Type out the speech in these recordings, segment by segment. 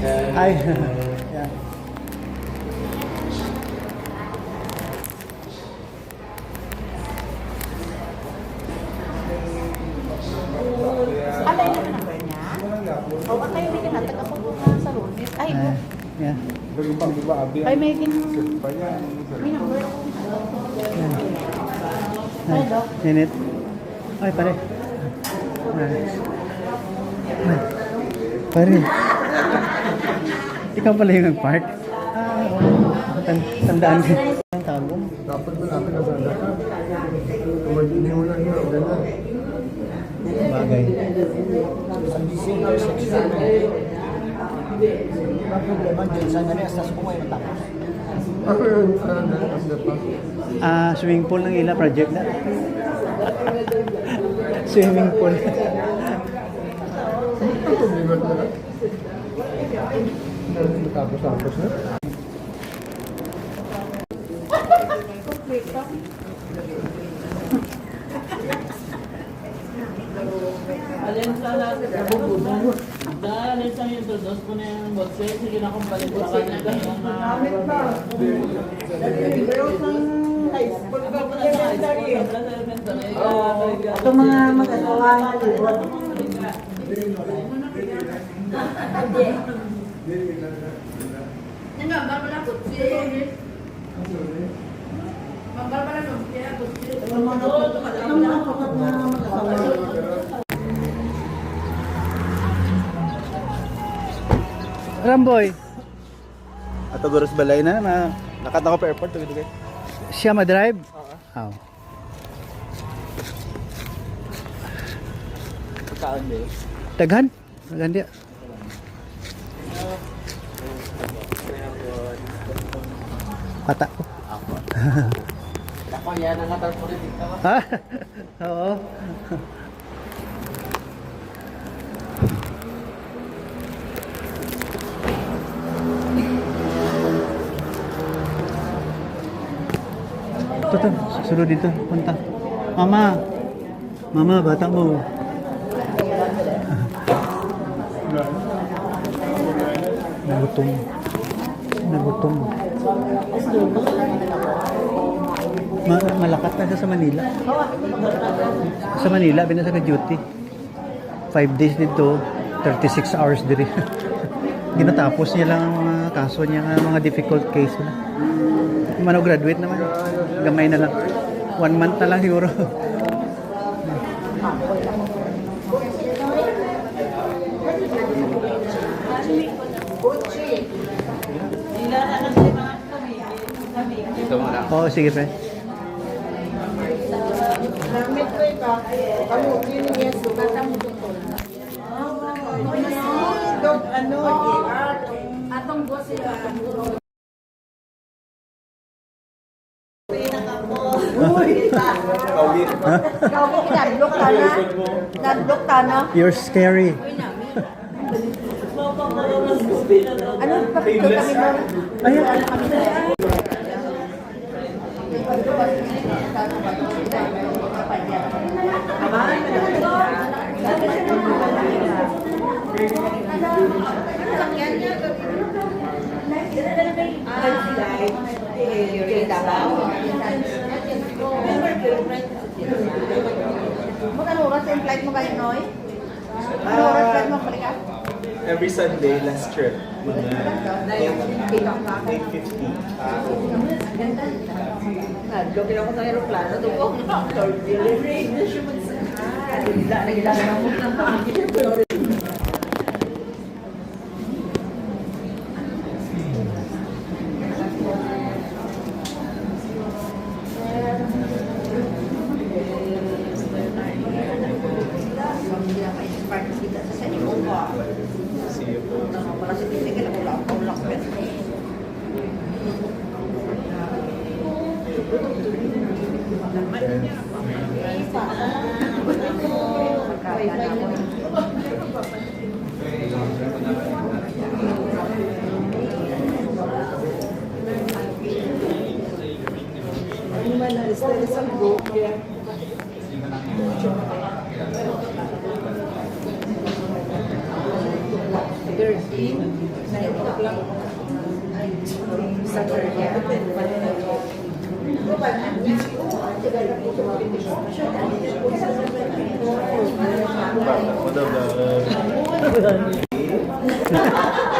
Ay, yeah. Alay na number niya? O ba kayo hindi ka natag ako sa lunes? Ay, Yeah. ay may may number ako. Ay, minute. Ay, pare. Ay. Ay. Pare. Ikaw pala yung nag-park. Tandaan ko. Ang tawag. Dapat ba natin nasanda ka? Kung hindi mo lang yun, ganda. Bagay. Ang problema dyan sa ngayon, sa suko ay matapos. Ako yun, nasanda pa. Swimming pool ng ila project na. Swimming pool. Ang problema na. Tapos na. Alin sa natin, nabubudong. Dahil sa yung dos po na yung botse, sige na kong balik sa kanya. Gamit ba? Ito mga mag-asawa. Ramboy, Ato Goros Balay na nakat na ko pa airport tugid kay. siya ma-drive? Oo. Kaon di. Daghan? Daghan dia. Pata ko. Ako yan ang atal politik ka ba? Ha? Oo. Ito, sunod dito, punta. Mama! Mama, bata mo. Nagutom. Nagutom. Malakat na siya sa Manila. Sa Manila, binasa ka duty. 5 days dito, 36 hours diri. Ginatapos niya lang ang mga kaso niya, mga difficult case na. Mano graduate naman. Gamay na lang. 1 month na lang siguro. Oo, sige pre. Atong boss sila. Ikaw mo kinadlok ka na. Nadlok ka na. You're scary. Ano papito kami nun? Ayan. Ano oras yung flight mo kayo, Noy? Ano oras flight mo balik ka? Every Sunday last trip. Mga 8:50. Naglokin ako sa aeroplano. Tugok na. Delivery. Nagila na mo ng pangit.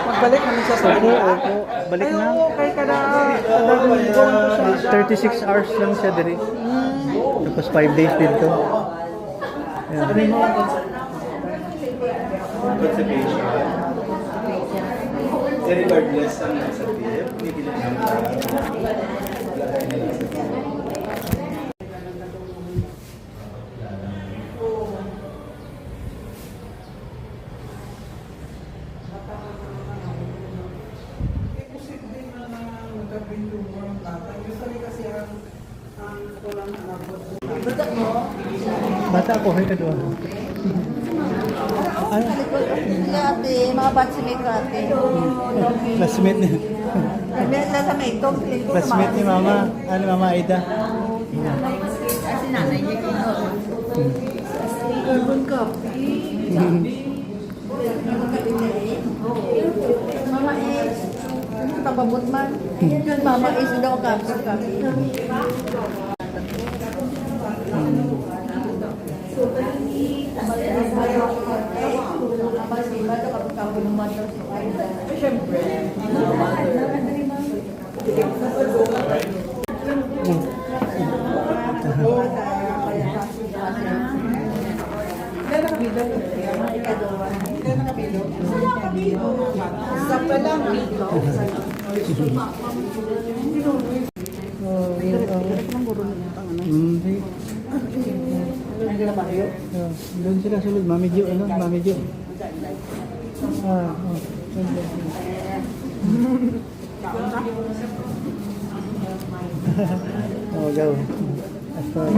Magbalik namin siya sa Opo, opo. Balik na. kay kada 36 hours lang siya diri. Tapos 5 days dito. Ayan. Constipation. Regardless ang nasa PF, may ginagawa. Bata ako, hay kadua. Ano? Ate, mga batchmate ko ate. Classmate niya. May sa may itong Classmate ni Mama. Ano, Mama Aida? Kasi nanay niya kayo. Urban coffee. Mama is, tababot man. Mama is, daw coffee. Siyempre. Sa palang dito. Hindi. Doon sila sulod. Mami Jo, ano? Mami Jo. Oh, go. After.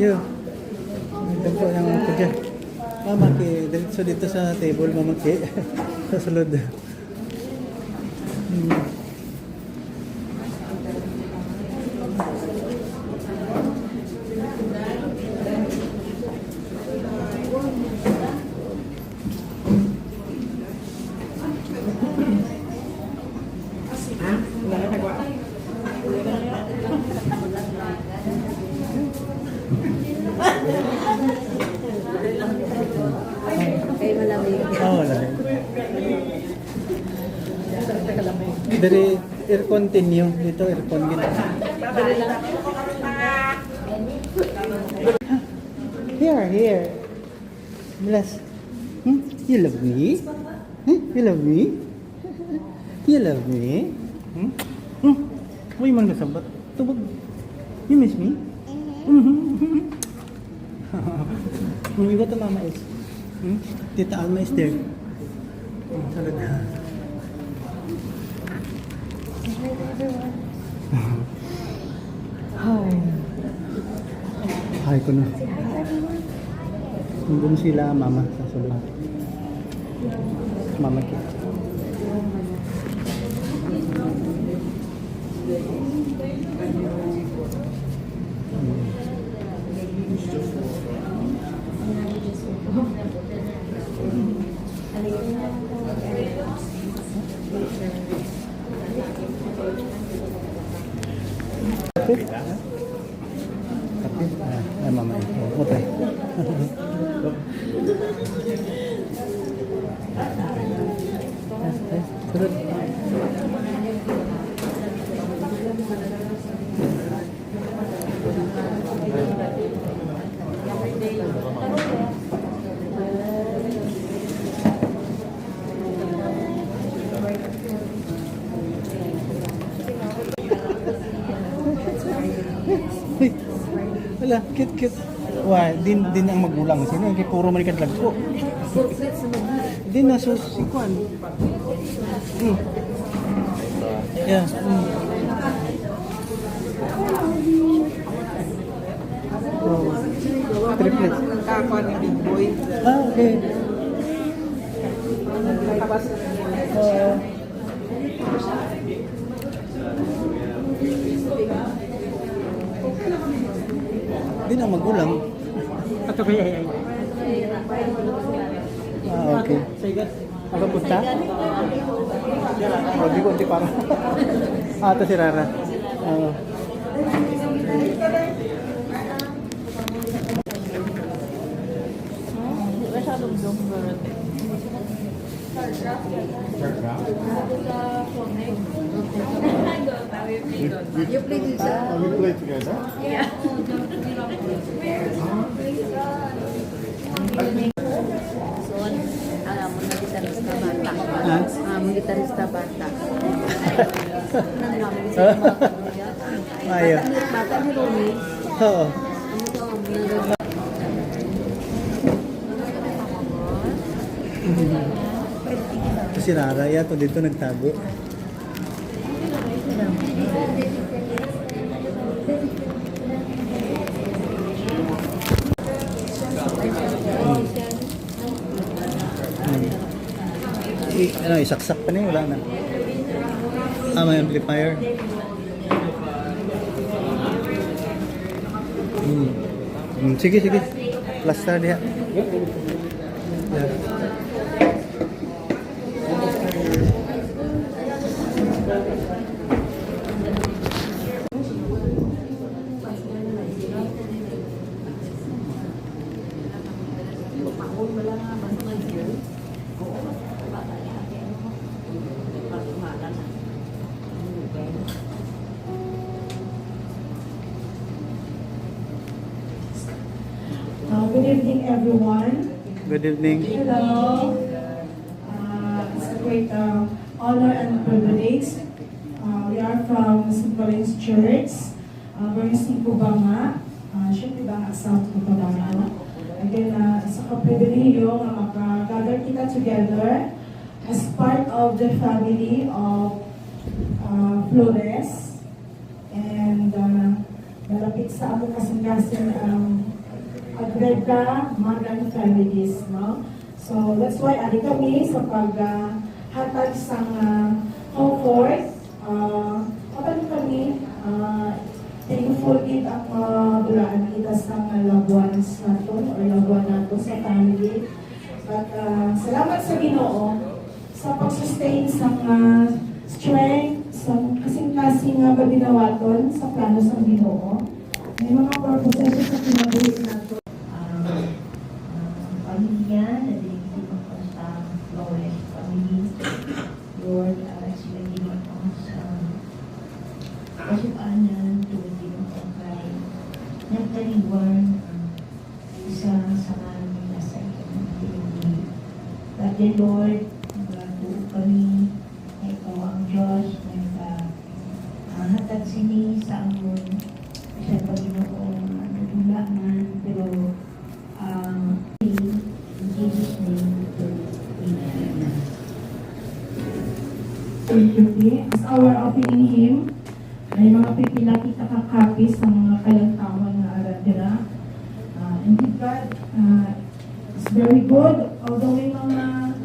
Yo. Dagko ng kudya. Mama ki, diretso dito sa table mama ki. Sa sulod. Kay malamig. Oh, wala. Dari aircon tinyo dito aircon gito. Here. Bless. You love me? You love me? You love me? Uy, mang nasabat. Tubog. You miss me? Iba to Mama is. Tita Alma is there. Salad. Hi. Hi ko na. Nandun sila Mama sa sulod. Mama ki. Kapit? Kapit? Ay, Mama. Okay. Sulod. Wala, cute. Wah, din ang magulang sino kay puro man ikadlag ko. Din na susikuan. Yeah. Oh. Triplets. Nagkakakuha ni Big Boy. Okay. Tapos, Din ang magulang. ito kaya Okay. Ako punta? Hindi ko, hindi para. Ito si Rara. Oo. Hindi masyadong dumburot eh. You play this. We play together. Son, mo na gitarista bata. Ha? Mo gitarista bata. Ayaw. Bata ni Romy. Oo. Ito si Rara. Yato dito nagtago. Ano, isaksak pa na yun, wala na. May amplifier. Sige, sige. Plaster dia. Yeah. Good evening, everyone. Good evening. Hello. It's a great honor and privilege. We are from St. Pauline's Church, Bernising Cubanga, Siyempre Banga, South Cotabato. Again, isa ka pribileyo na makagather kita together as part of the family of Flores. And malapit sa among kasing-kasing Agreda Magan families, no? So that's why ali kami sa paghatag sa comfort. Kapag kami thankful gid ang dulaan kita sa loved ones nato or loved one nato sa family. But salamat sa Ginoo sa pag-sustain sa strength sa kasing-kasing nga babinawaton sa plano sa Ginoo. May mga purposes sa kinabuhi nato. Pamilya na dinigdig ako sa Flores family. Lord, sila ginawa ko sa kasukanan, tuwagin ako kay nagtaliwan isa sa kami nasa ikanang but the Lord, nagatuo kami na ikaw ang Diyos, naghatag sini sa amon sa Panginoon, nadulaan, pero in Jesus' name, amen. Thank you, Lee. As our opening hymn, may mga pipila kita kakapi sa mga kalantawan na aradira. And God is very good, although may mga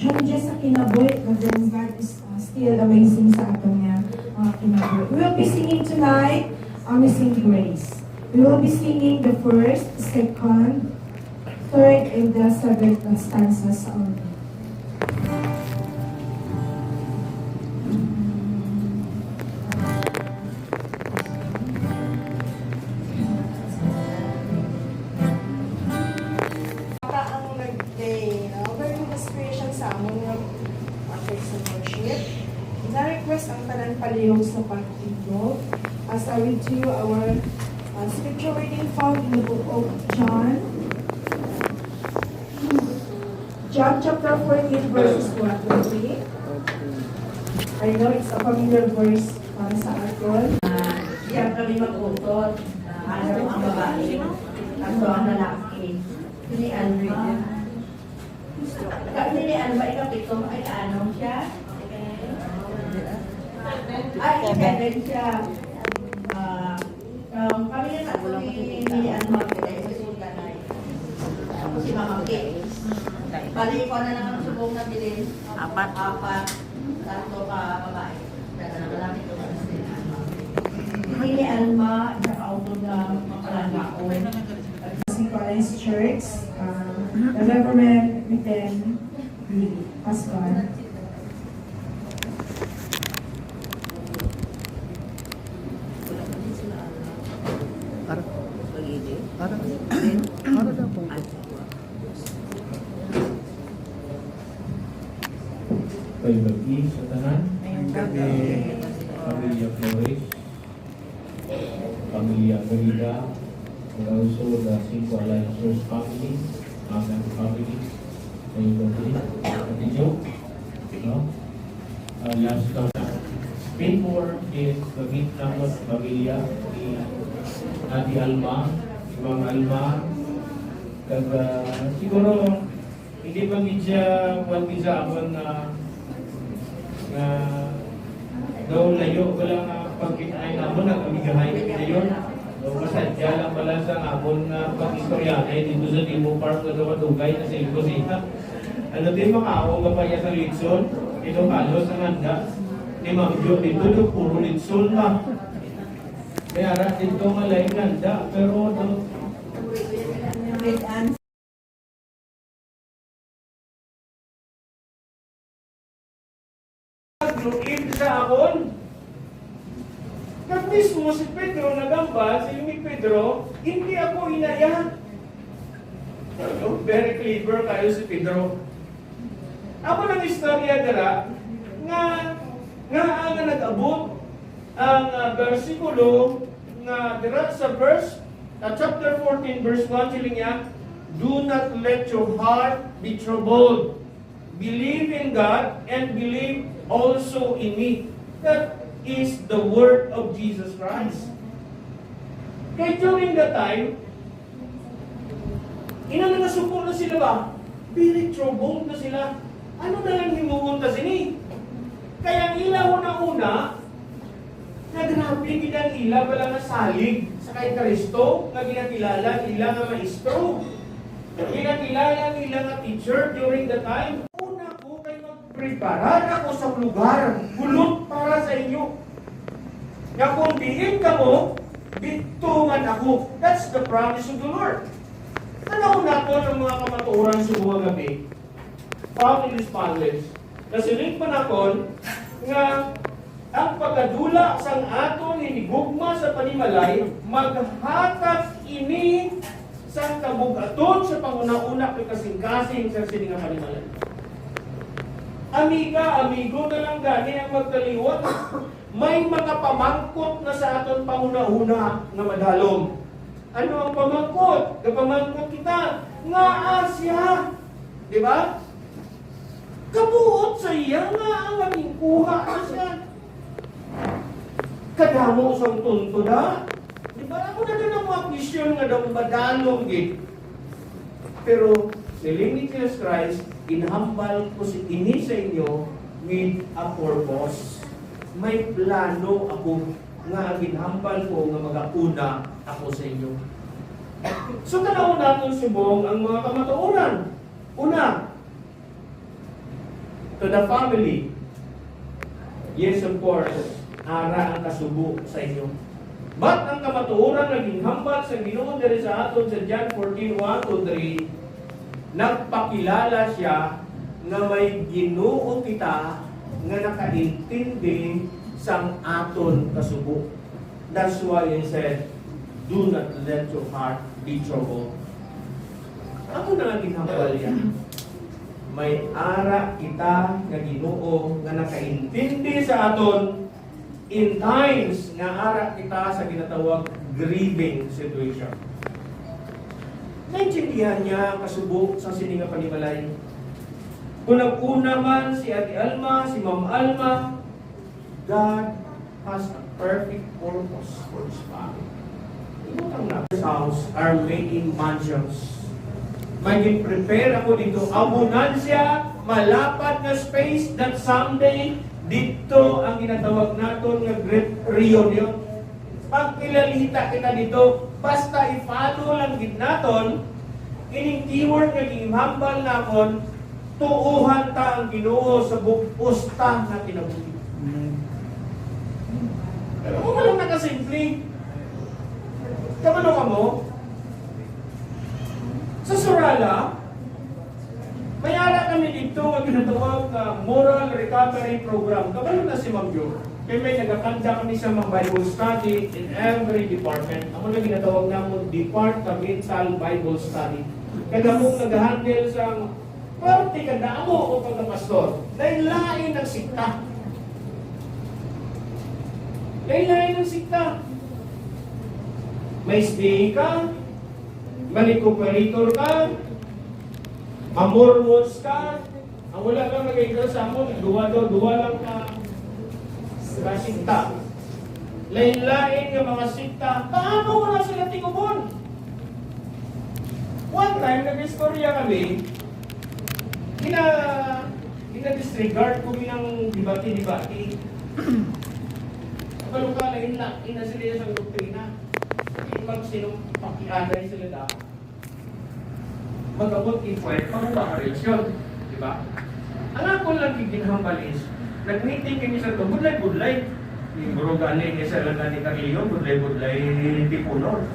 challenges sa kinabuhi, but then God is still amazing sa atong kinabuhi. We will be singing tonight, Amazing Grace. We will be singing the first, second, third, and the seventh stanzas only. Ang nag-day, very good inspiration sa amon ng praise and worship. Na-request ang tanan palihog sa pagtindog. As I read to you our scripture reading found in the book of John. John chapter 14 verses 1 to 3. I know it's a familiar verse para sa atin. Diyan kami mag-utot, ano ang babae, ako ang lalaki. Ni Alma. Ni Alma, ikapito, ay anong siya? Ay, ikadin siya. Kami na ako ni Alma, pinag-isulta na si Mama Kate. Bali ko na lang ang subong na bilin. Apat. Tatlo ka babae. Lalaki ko na sila. Ni Alma, naka-auto na makalangako. St. Pauline's Church, the government we can be husband. Ara. Ara. Ara daw po. Kayo gabi sa tanan, Gabi. Pamilya Flores, Pamilya Garida, and also the Cinco Alliances family, Agan family, kayo gabi, Ate Jo, no? Last na, pay for is gamit naman sa pamilya ni Ate Alma, si Ma'am Alma, kag siguro hindi pa siya pag-isa ako na daw layo ko lang pagkitayin naman nag-amigahay ngayon. So masadya lang pala sa amon na pag-istoryanay dito sa Timo Park na dumadugay na sa Ilocosita. Ano din mga ako kapaya sa Litson, ito kalos ang handa ni Ma'am Jo, dito yung puro Litson pa. Kaya rin dito malay ganda, pero nagluin sa akon. Kag mismo si Pedro nagamba, si ni Pedro, hindi ako inaya. Very clever kayo si Pedro. Ako ng istorya dara, nga ang nag-abot ang versikulo nga dira sa verse, chapter 14, verse 1, siling niya, do not let your heart be troubled. Believe in God and believe also in me. That is the word of Jesus Christ. Kaya during that time, inanasupon na sila ba? Very troubled na sila. Ano na lang himuon ta sini? Kaya ang ilaw na una, nagrabe kinang ila pala na salig sa kay Kristo, nga ginakilala ila nga maestro. Ginakilala nila nga teacher during the time. Una ko kay magpreparar ako sa lugar, gulot para sa inyo. Nga kung diin ka mo, bitungan ako. That's the promise of the Lord. Tanawin nato ng mga kamatuoran sa buong gabi, family sponsors, na siling panakon nga ang pagkadula sang aton hinigugma sa panimalay, maghatag ini sang kabugaton sa panguna-una kay kasing-kasing sa sininga panimalay. Amiga, amigo na lang gani ang magkaliwat. May mga pamangkot na sa aton panguna-una na madalom. Ano ang pamangkot? Kapamangkot kita, nga Asya. Di ba? Kabuot sa iya nga ang aming kuha na siya. Kadamo sang tunto na. Di ba? Ako na din ang mga question nga daw madalong gid. Pero siling ni Jesus Christ, inhambal ko si ini sa inyo with a purpose. May plano ako nga ginhambal ko nga magauna ako sa inyo. So tanawon natin subong ang mga kamatuoran. Una, to the family. Yes, of course, ara ang kasubo sa inyo. But ang kamatuoran na ginhambal sa Ginoo diri sa aton sa John 14:1-3, nagpakilala siya nga may Ginoo kita nga nakaintindi sang aton kasubo. That's why he said, do not let your heart be troubled. Ako na nga ginhambal yan. May ara kita nga Ginoo nga nakaintindi sa aton in times nga ara kita sa ginatawag grieving situation. Naintindihan niya ang kasubo sa sininga panimalay. Kung nag-una man si Ate Alma, si Ma'am Alma, God has a perfect purpose for His family. Ibutang na. This house are making mansions. May prepare ako dito. Abundansya, malapad na space that someday dito ang ginatawag natin nga great reunion. Pag kilalita kita dito, basta i-follow lang gid naton, ining keyword nga gihambal nakon, tuuhan ta ang Ginoo sa bupusta na kinabuhi. Pero kung walang nakasimple, kamano ka mo? Sa Surala, ni dito ang ginatawag na Moral Recovery Program. Kabalo na si Ma'am Jo. Kaya may nagkakanda kami sa mga Bible study in every department. Ako na ginatawag namon Departmental Bible Study. Kaya mong nag-handle sa parte kada mo o pagkapastor. Lain-lain ng sikta. Lain-lain ng sikta. May stay ka, manicoperator ka, amormos ka, ang wala kang nag-iikot sa amon, duwa lang ka sa sikta. Lain-lain ng mga sikta, paano wala sila tingubon? One time, nag-istorya kami, disregard ko ng debate. Kapalo ka, lain-lain na sila sa doktrina. Pag sinong pakianay sila na, mag-abot in-point, pang-uwa ka relasyon. Diba? Ang ako lang ginhambal is, nag-meeting kami sa ito, budlay. Yung buruganay niya sa langa ni Carlio, budlay tipunon.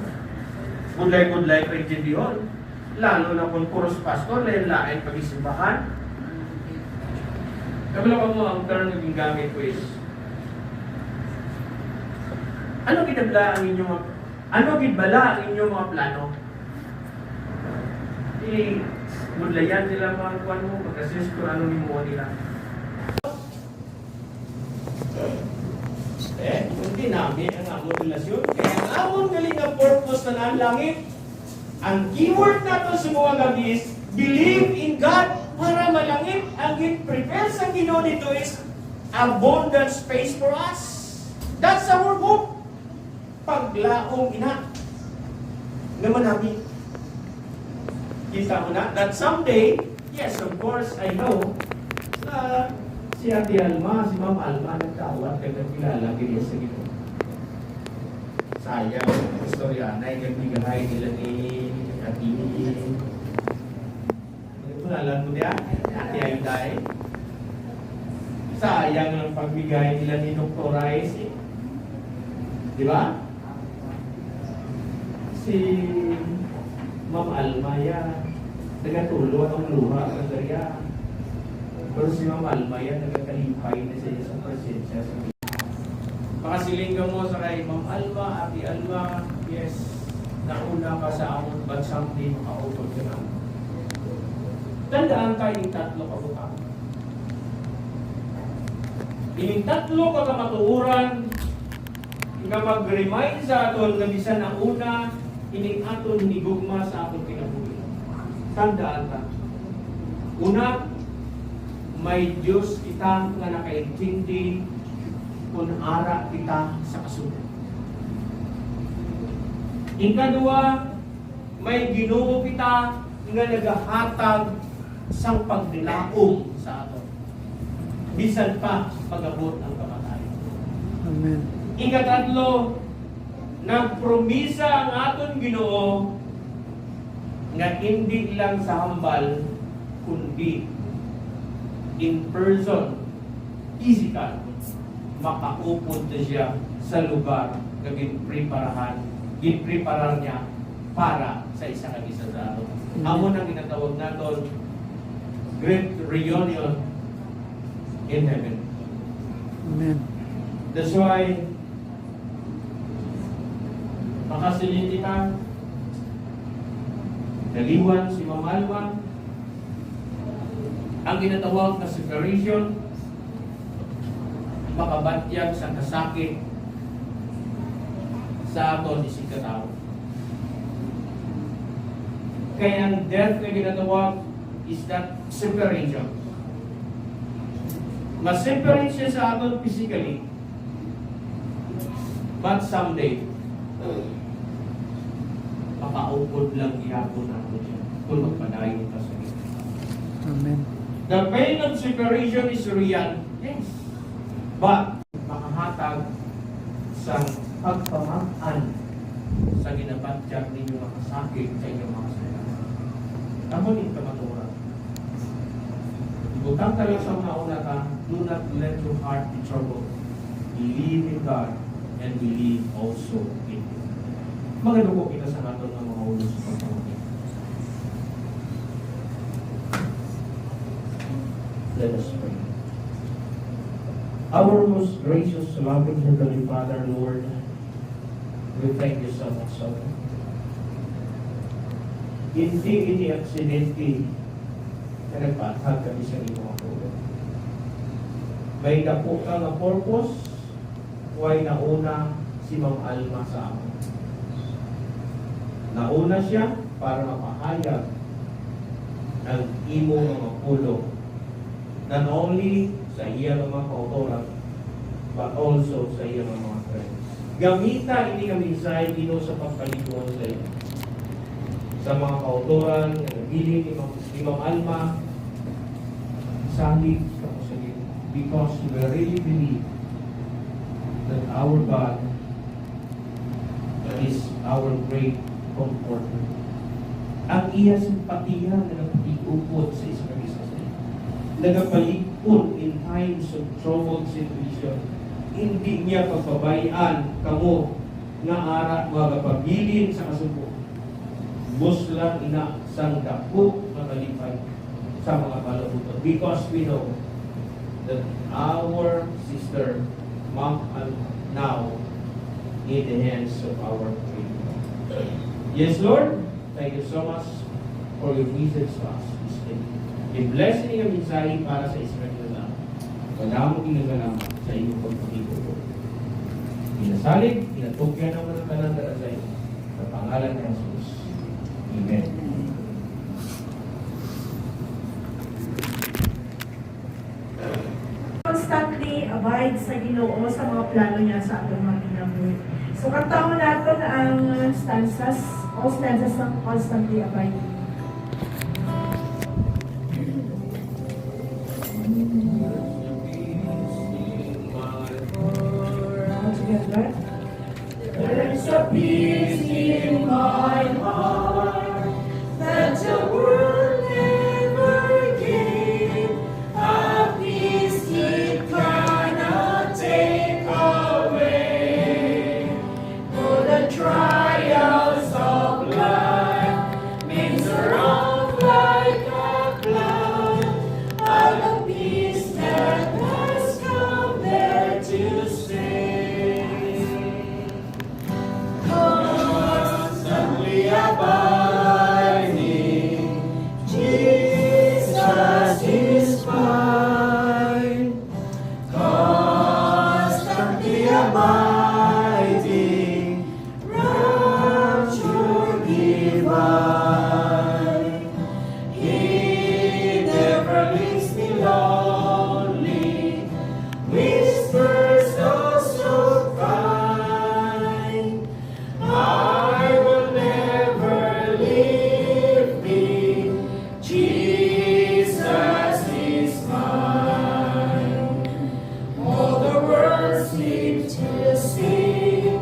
Budlay prejudiyon. Lalo na kung puros pastor, lain-lain pag-isimbahan. Kabila mo ang term naging gamit ko is, ano gidabla ang inyong mga plano? Budlayan nila mga kuwan mo, pag-assist kung ano mo nila. Hindi namin ang among relasyon. Kaya ang among galing ang purpose na ang langit. Ang keyword nato sa mga gabi is, believe in God para malangit. Ang prepare sa Ginoo dito is abundant space for us. That's our hope. Paglaong ina naman namin. Kita mo na that someday, yes, of course, I know, si Ate Alma, si Ma'am Alma, nagkawat, nagkakilala, ganyan sa Ginoo. Sayang, istorya na yung nagbigahay nila ni Ate Alam mo niya, Ate Ayday. Sayang ang pagbigay nila ni Dr. Rice. Di ba? Si Ma'am Almaya, nagatulo ang luha sa darya. Pero si Ma'am Almaya, nagkakalipay na siya sa presensya sa Diyos. Pakasilinggan mo sa kay Ma'am Alma, Ate Alma, yes, nauna ka sa amon, but someday makaupod ka na. Tandaan tayo yung tatlo kabutang. Yung tatlo kakamatuuran, nga mag-remind sa aton na bisan ang una, ining aton hinigugma sa aton kinabuhi. Tandaan ta. Una, may Diyos kita nga nakaintindi kung ara kita sa kasunod. Ikadua, may Ginoo kita nga nagahatag sang pagdilaom sa aton. Bisan pa pag-abot ang kamatayon. Amen. Ikatatlo, nagpromisa ang aton Ginoo nga hindi lang sa hambal kundi in person, physical, makaupod na siya sa lugar na ginpreparar niya para sa isa kag-isa sa aton. Amo nang ginatawag naton great reunion in heaven. Amen. That's why makasiliti ka, naliwan si Ma'am Alma, ang ginatawag na separation, makabatyag sa kasakit sa aton isig katao. Kaya ang death na ginatawag is that separation. Ma-separate siya sa aton physically, but someday, makaupod lang ihapon natin siya kung magpadayon ka sa Diyos. Amen. The pain of separation is real, yes. But, makahatag sa pagpamakan sa ginabatyag ninyo makasakit sa inyong mga saya. Tamo din kamaturan. Butang ka lang sa mga una ka, do not let your heart be troubled. Believe in God and believe also in Him. Maganda po kita sa natin ng mga ulo sa pagpapakita. Let us pray. Our most gracious, loving Heavenly Father, Lord, we thank you so much, Lord. Hindi ini aksidente na nagpatag kami sa iyong mga tulong. May napo ka nga purpose, why nauna si Ma'am Alma sa amin. Nauna siya para mapahayag ng imo mga pulo, not only sa iya mga kautoran, but also sa iya mga friends. Gamita ini kami sa ino sa pagkaliguan sa iyo. Sa mga kautoran, na nabili ni Ma'am Alma, salig ako sa iyo. Because we really believe that our God is our great comforter. Ang iya simpatiya na nagpag-upod sa isang isa sa iyo. Nagapalikod in times of troubled situation. Hindi niya pagpabayaan kamo nga ara magapabilin sa kasubo. Muslang ina sang dako na kalipay sa mga palabuton. Because we know that our sister, Ma'am Alma, now in the hands of our Creator. Yes, Lord, thank you so much for your message to us this day. I-blessing yung mensahe para sa Israel na wala mo ginagalaman sa iyong pagpapigulo. Pinasalig, pinatugyan ng mga kananda sa iyo sa pangalan ng Jesus. Amen. Constantly abide sa Ginoo sa mga plano niya sa atong mga kinabuhi. So kantaon natin ang stanzas, all stanzas ng constantly abide. All together. There's a peace in my heart that the world never gave. A peace it cannot take away. For the trials of life may surround like a cloud. All the peace that has come there to stay. Constantly abiding, Jesus is mine. Constantly abiding, rapture divine. He never leaves me lonely, whispers oh so kind. I will never leave me. Jesus is mine. All the world seems to sing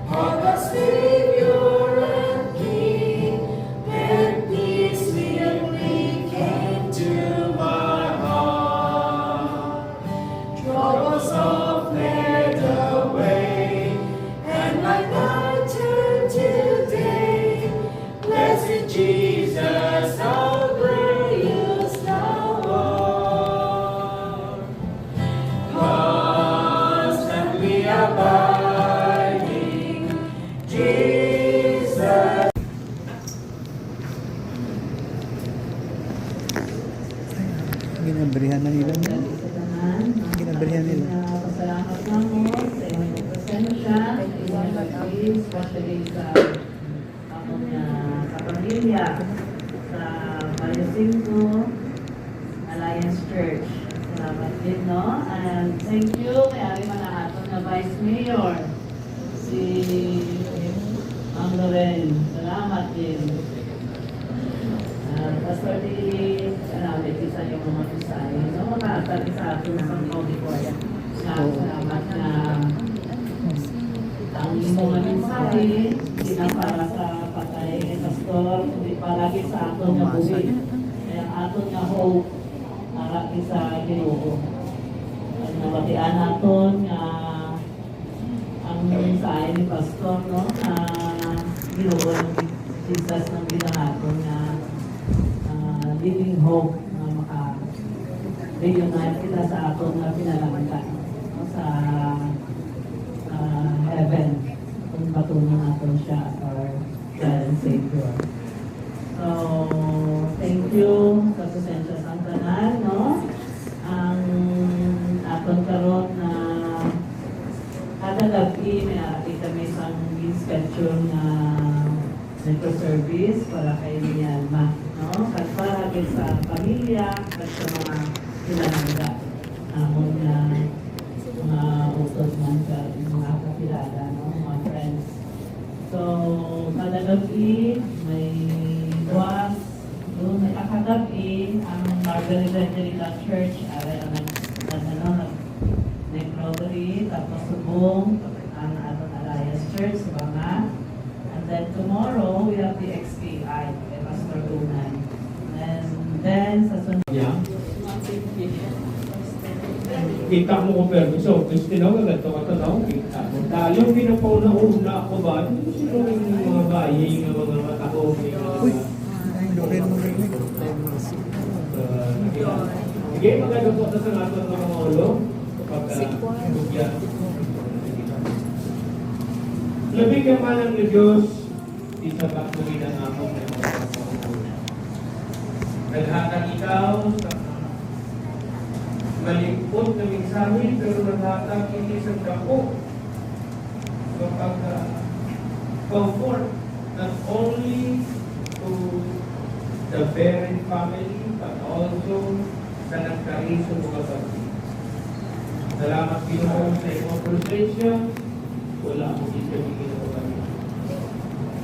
of the Savior and King, and peace willingly came to my heart. Troubles all fled away, and my night turned to day. Blessed Jesus, how glorious thou art. Constantly abiding, Jesus. Ginabrihan na nila. Ginabrihan nila. Pasalamat lang mo sa iyong presensya, especially sa akong sa pamilya, sa Mayo 5 Alliance Church. Salamat din, no? And thank you kay Ari Manahaton na Vice Mayor, si Ang Loren. Salamat din. Pastor D, salamat din sa iyong mga pisay. No, makakasali sa atin sa auditorium. Salamat na ang imong mga mensahe, hindi na para sa patay ni Pastor, kundi palagi sa aton nga buhi. Kaya ang aton nga hope, para sa Ginoo. At nabatian naton nga ang mensahe ni Pastor, no, na Ginoo ng Jesus ng ginahaton nga living hope na reunite kita sa aton nga pinalangga no, sa heaven kung patunan natin siya as our God and Savior. So, thank you sa presensya sa tanan, no? Ang aton karon na kada gabi may ati kami sa schedule na network service para kay Myanmar, no? Para sa pamilya at sa mga pinalangga amon na mga utod man sa mga kapilala, no? Mga friends. So, kada gabi may buwas, doon may kakagabi ang Margaret Evangelical Church, aray ang nag-Rotary, tapos subong ang aton Alliance Church, Subanga. And then tomorrow, we have the XPI, kay Pastor Unay. And then, sa sunod, Yeah. Kita mo ko pero so Christina wala to katanaw kita mo dalo pinapauna-una ako ba sino yung mga bayi ng mga tao sige magagawa ko sa natin ng mga ulo kapag bugyan labing kamalang ni Diyos isa pa kuminan ako naghatag ikaw sa malingkot na mensahe pero naghatag hindi sa dako kapag comfort not only to the parent family but also sa nagkariso mga kapatid. Salamat Pinoon sa iyong frustration. Wala mo isa bigyan kami.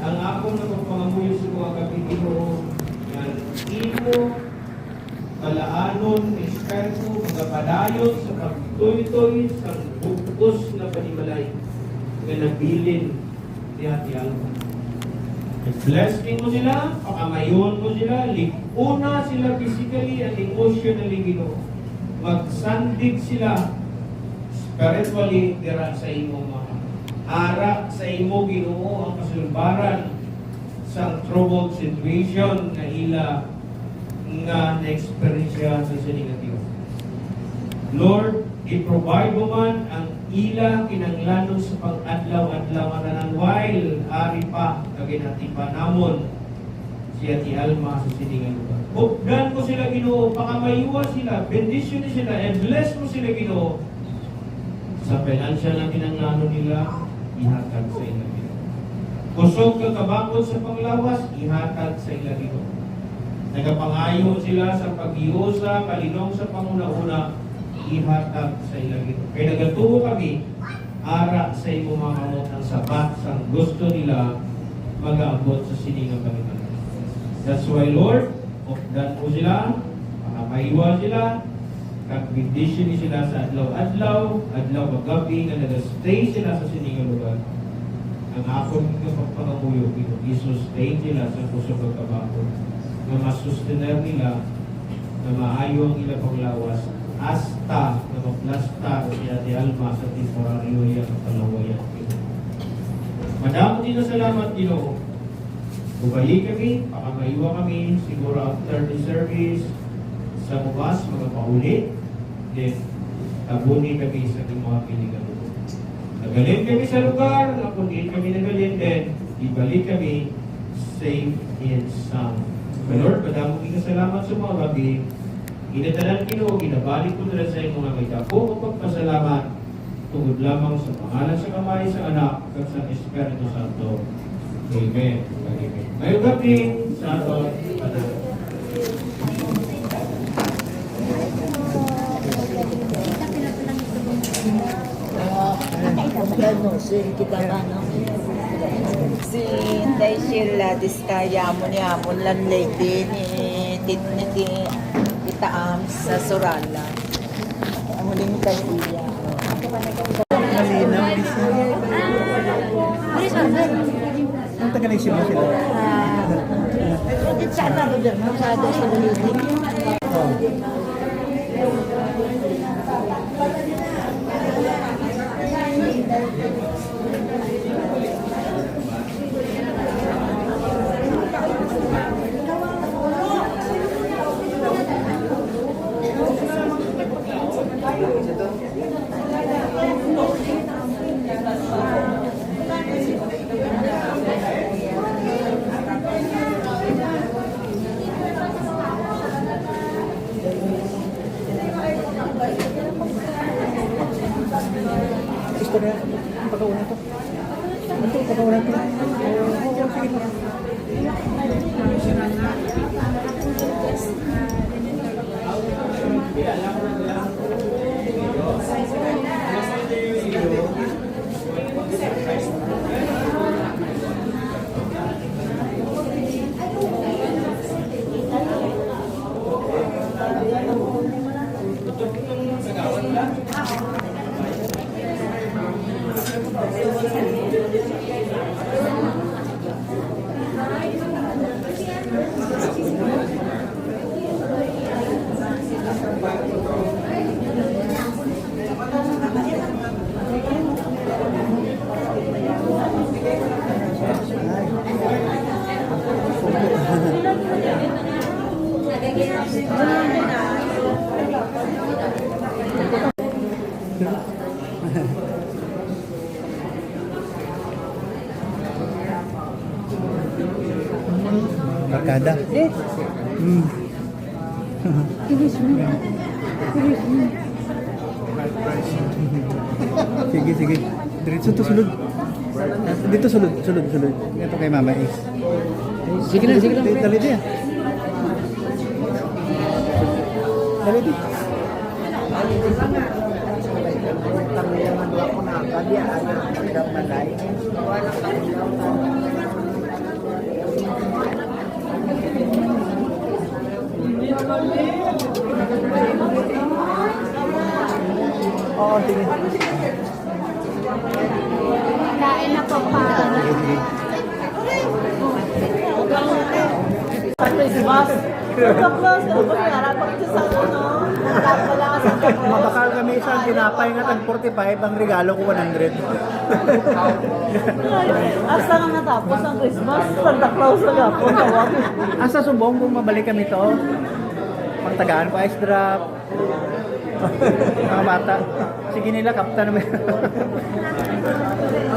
Ang akong nagpapangamuyo sa mga kapatid mo yan imo palaanon, eksperto, mga padayon sa pagtuloy-tuloy sa bukos na panimalay na nabilin ni Ate Alma. Blessing mo sila, pakamayon mo sila, una sila physically at emotionally Ginoo. Magsandig sila spiritually dira sa imo mga ara sa imo Ginoo ang kasulbaran sa troubled situation na ila nga na-experience sa sinigatiyo. Lord, i-provide mo man ang ila kinanglanon sa pang-adlaw-adlaw na while ari pa kaginatipa namon si Ate Alma sa siningan lugar. Bugdan mo sila Ginoo, pakamayuwa sila, bendisyon sila, and bless mo sila Ginoo sa financial na kinanglanon nila, ihatag sa ila Ginoo. Kusog ka kabakod sa panglawas, ihatag sa ila Ginoo. Nagapangayo sila sa pag-iusa, kalinong sa panguna-una, ihatag sa ilagay. Kaya nagatuo kami, ara sa imo mga kamot ang sapat sa gusto nila mag-aabot sa siningang Panginoon. That's why, Lord, ofdan po sila, makamaiwa sila, kag-bindisyon sila sa adlaw-adlaw, adlaw-gabi, na nag-stay sila sa siningang lugar. Ang akong kapagpangamuyo, i-sustain sila sa kusog pagkabakod. Na masustener nila na maayo ang ilang panglawas hasta na maplasta si Ate Alma sa temporaryo yan ang palawayan. Madami din na salamat Ginoo. Bubalik kami, pakamaiwa kami, siguro after the service sa bukas, mga paulit, then tabunin kami sa mga piligan. Nagalin kami sa lugar, napunit kami nagalin, then ibalik kami safe and sound. Lord, madamong ikasalamat sa mga gabi. Inatanan Ginoo, ginabalik ko nila sa iyong mga may dapo o pagpasalamat tungod lamang sa pangalan sa kamay sa anak at sa Espiritu Santo. Amen. Amen. Ngayong gabi sa aton panahon. Si Inday Sheila Diskaya mo niya mo lang lady ni Tita Ams sa Sorala. Ang huling kaibiya. Malinaw. Ang taga-naisip mo sila. Sa ano doon? Sa building. Ito na yan. Pagkauna to. Ito, pagkauna to. Oo, sige na. Barkada. Sige, sige. Diretso to, sulod. Dito sulod. Ito kay Mama Is. Sige lang. Dali din. Dali din. Oo, sige. Kain na po pa. Sige. Christmas. Pagka-close ka ba harapan ko sa ano? Wala ka sa tapos. Mabakal kami isang tinapay nga tag 45, ang regalo ko 100. Asa nga natapos ang Christmas? Santa Claus na po. Asa subong kung mabalik kami to? Pangtagaan ko ice drop. Mga bata. Sige nila, kapta naman.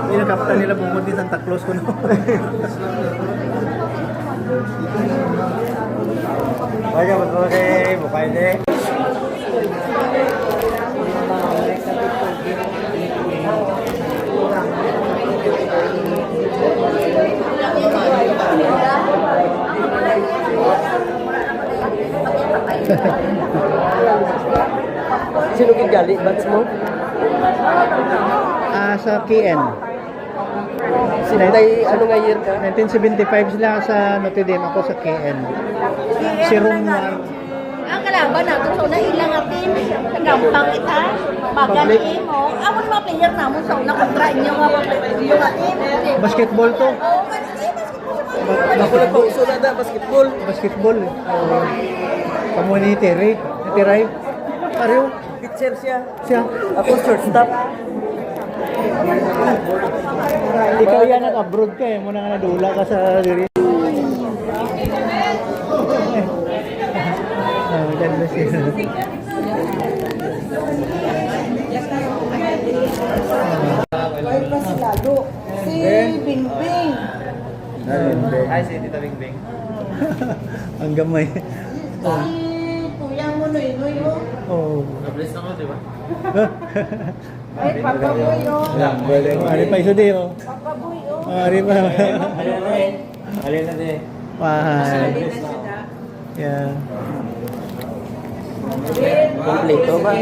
Hindi na kapta nila bungod ni Santa Claus ko no. Baga, mas okay. Bukay din. Sino kigali? Bats mo? Sa KN. Sinay, ano nga year ka? 1975 sila sa Notre Dame, ako sa KN. Si Romar. Ang kalaban natin, so na ilang atin, nagampang kita, pagaliin mo, amo mga player namin, so nakontra inyo nga yung atin. Basketball to. Ako na po, uso na basketball. Basketball. Community, Ray. Natiray. Pareho. Pitcher siya. Siya. Ako shortstop. Ikaw yan nag-abroad ka eh. Muna nga nadula ka sa diri. Ganda siya. Si Bingbing. Ay, si Tita Bingbing. Ang gamay. Si Kuya mo, Noy-Noy, oh. Oh. Na-bless ako, di ba? Ay, Papaboy, oh. Ari pa iso di oh. Papaboy, oh. Ari pa. Alin na din. Mahal. Yeah. Kompleto ba?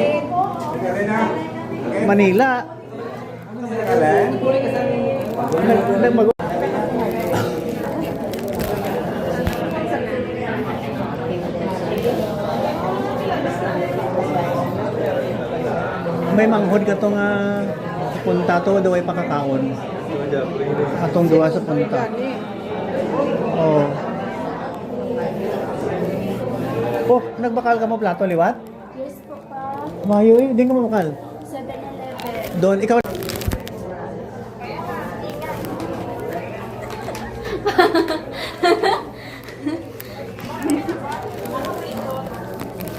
Manila. Nagmag may manghod ka to nga punta to daw ay pakakaon. Atong duwa sa punta. Oh. Oh, nagbakal ka mo plato liwat? Yes po pa. Mayo eh, hindi ka mabakal. 7-Eleven. Doon, ikaw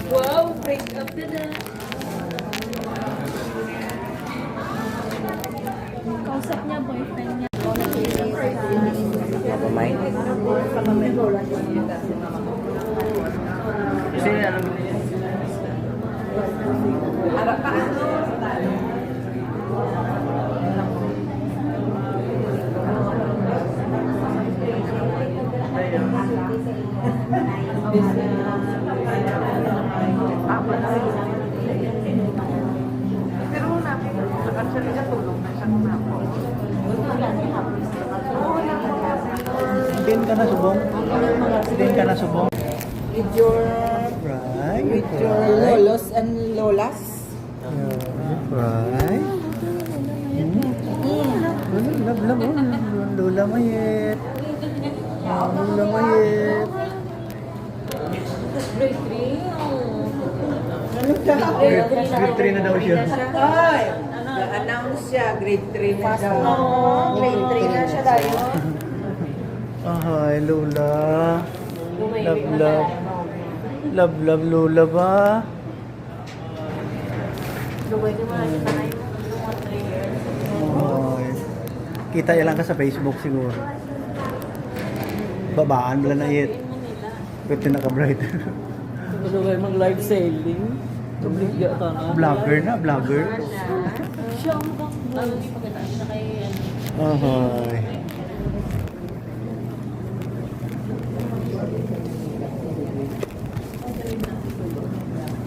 Wow, break up na na. Kausap niya, boyfriend niya. Pamain. Kasi alam mo niya. Harap ka. Din ka na subong? Din ka na subong? With your, Right. with your lolos and lolas. Right. Love, love, oh. Lula mayet. Lula mayet. Grade 3 na daw siya. Ay! Na-announce siya, grade 3 na daw. Grade 3 na siya tayo. Ay, Lula. Love, love. Love, love, Lula ba? Ay. Kita yan lang ka sa Facebook siguro. Babaan mo lang na yet. Pwede naka-bright. Ano ba mag-live selling? Obligya ka na. Vlogger na, vlogger. Siya ang mukhang hindi pa kita. Siya kay Ay.